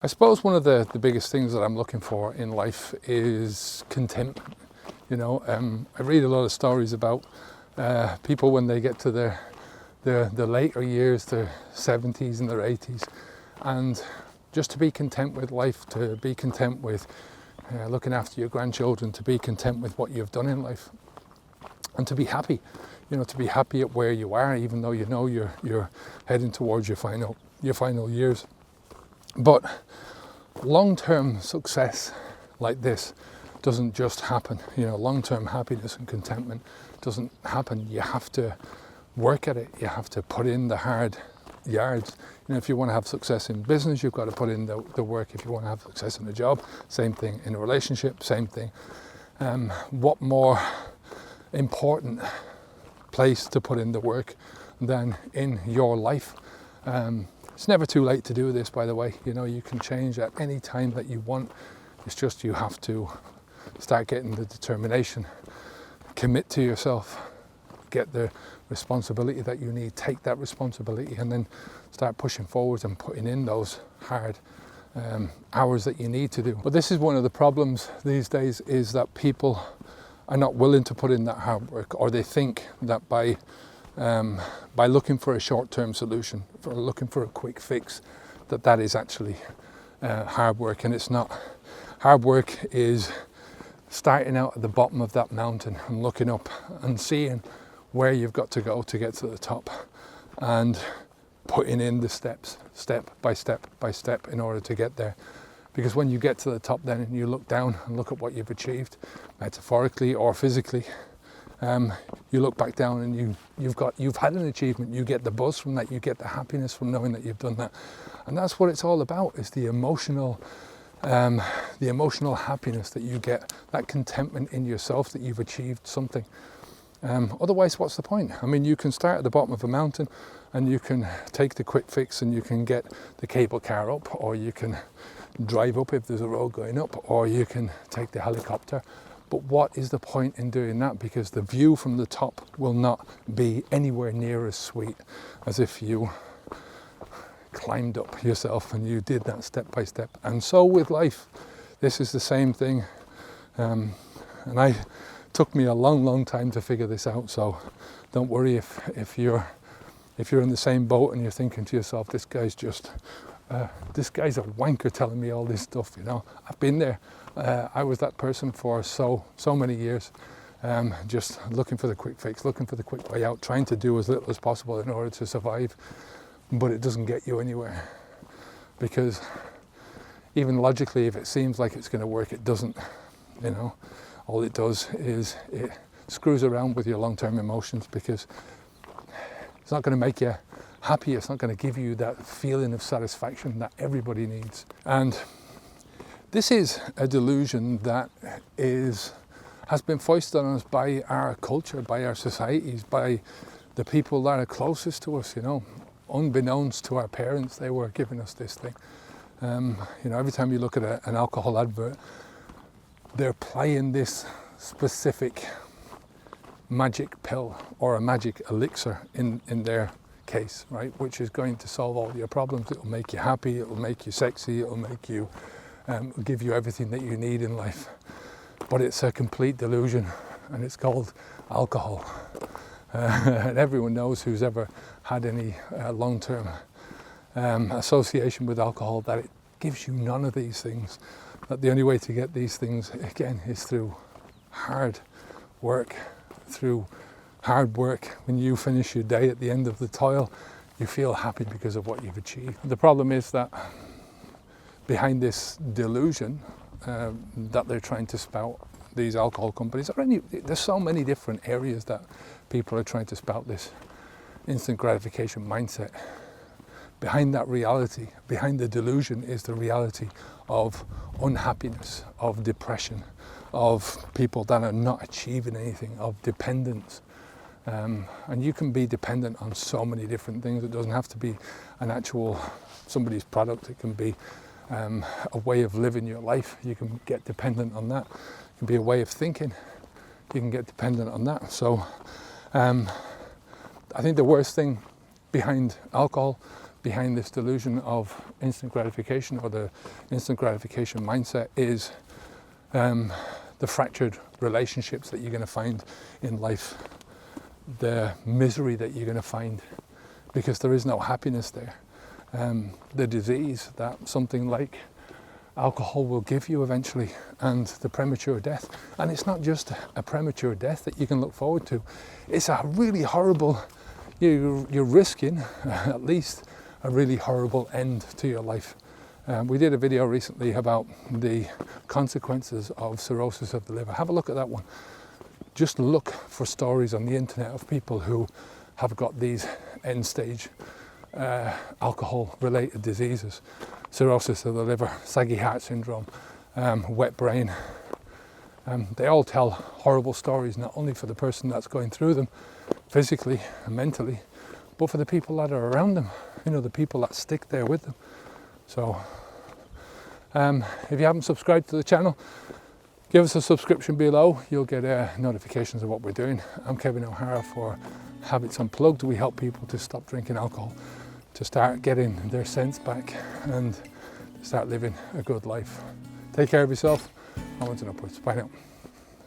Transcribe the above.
I suppose one of the biggest things that I'm looking for in life is contentment. I read a lot of stories about people when they get to the later years, their 70s and their 80s, and just to be content with life, to be content with looking after your grandchildren, to be content with what you've done in life, and to be happy. To be happy at where you are, even though you're heading towards your final years. But long-term success like this doesn't just happen. Long-term happiness and contentment doesn't happen. You have to work at it. You have to put in the hard yards. If you want to have success in business, you've got to put in the work. If you want to have success in a job, same thing. In a relationship, same thing. What more important place to put in the work than in your life? It's never too late to do this, by the way. You can change at any time that you want. It's just you have to start getting the determination, commit to yourself, get the responsibility that you need, take that responsibility, and then start pushing forwards and putting in those hard hours that you need to do. But this is one of the problems these days, is that people are not willing to put in that hard work, or they think that by looking for a short-term solution, for looking for a quick fix, that is actually hard work, and it's not. Hard work is starting out at the bottom of that mountain and looking up and seeing where you've got to go to get to the top, and putting in the steps, step by step, in order to get there. Because when you get to the top, then you look down and look at what you've achieved, metaphorically or physically. You look back down and you've had an achievement. You get the buzz from that. You get the happiness from knowing that you've done that, and that's what it's all about. Is the emotional happiness that you get, that contentment in yourself that you've achieved something. Otherwise, what's the point? You can start at the bottom of a mountain, and you can take the quick fix, and you can get the cable car up, or you can drive up if there's a road going up, or you can take the helicopter. But what is the point in doing that? Because the view from the top will not be anywhere near as sweet as if you climbed up yourself and you did that step by step. And so with life, this is the same thing. And I took me a long time to figure this out. So don't worry if you're in the same boat and you're thinking to yourself, this guy's a wanker telling me all this stuff. I've been there. I was that person for so many years, just looking for the quick fix, looking for the quick way out, trying to do as little as possible in order to survive. But it doesn't get you anywhere, because even logically, if it seems like it's going to work, it doesn't. All it does is it screws around with your long-term emotions, because it's not going to make you happy. It's not going to give you that feeling of satisfaction that everybody needs. And this is a delusion that has been foisted on us by our culture, by our societies, by the people that are closest to us. Unbeknownst to our parents, they were giving us this thing. Every time you look at an alcohol advert, they're playing this specific magic pill or a magic elixir in their case, right? Which is going to solve all your problems. It'll make you happy, it'll make you sexy, it'll make you give you everything that you need in life. But it's a complete delusion, and it's called alcohol. And everyone knows, who's ever had any long-term association with alcohol, that it gives you none of these things. That the only way to get these things, again, is through hard work. Through hard work, when you finish your day at the end of the toil, you feel happy because of what you've achieved. The problem is that behind this delusion that they're trying to spout, these alcohol companies, there's so many different areas that people are trying to spout this instant gratification mindset. Behind that reality, behind the delusion, is the reality of unhappiness, of depression, of people that are not achieving anything, of dependence. And you can be dependent on so many different things. It doesn't have to be an actual somebody's product. It can be a way of living your life. You can get dependent on that. It can be a way of thinking. You can get dependent on that. So I think the worst thing behind alcohol, behind this delusion of instant gratification, or the instant gratification mindset, is the fractured relationships that you're going to find in life, the misery that you're going to find because there is no happiness there, the disease that something like alcohol will give you eventually, and the premature death. And it's not just a premature death that you can look forward to, it's a really horrible, you're risking at least a really horrible end to your life. We did a video recently about the consequences of cirrhosis of the liver. Have a look at that one. Just look for stories on the internet of people who have got these end stage alcohol related diseases. Cirrhosis of the liver, saggy heart syndrome, wet brain. They all tell horrible stories, not only for the person that's going through them physically and mentally, but for the people that are around them, you know, the people that stick there with them. So if you haven't subscribed to the channel, give us a subscription below. You'll get notifications of what we're doing. I'm Kevin O'Hara for Habits Unplugged. We help people to stop drinking alcohol, to start getting their sense back, and start living a good life. Take care of yourself. Onwards and upwards. Bye now.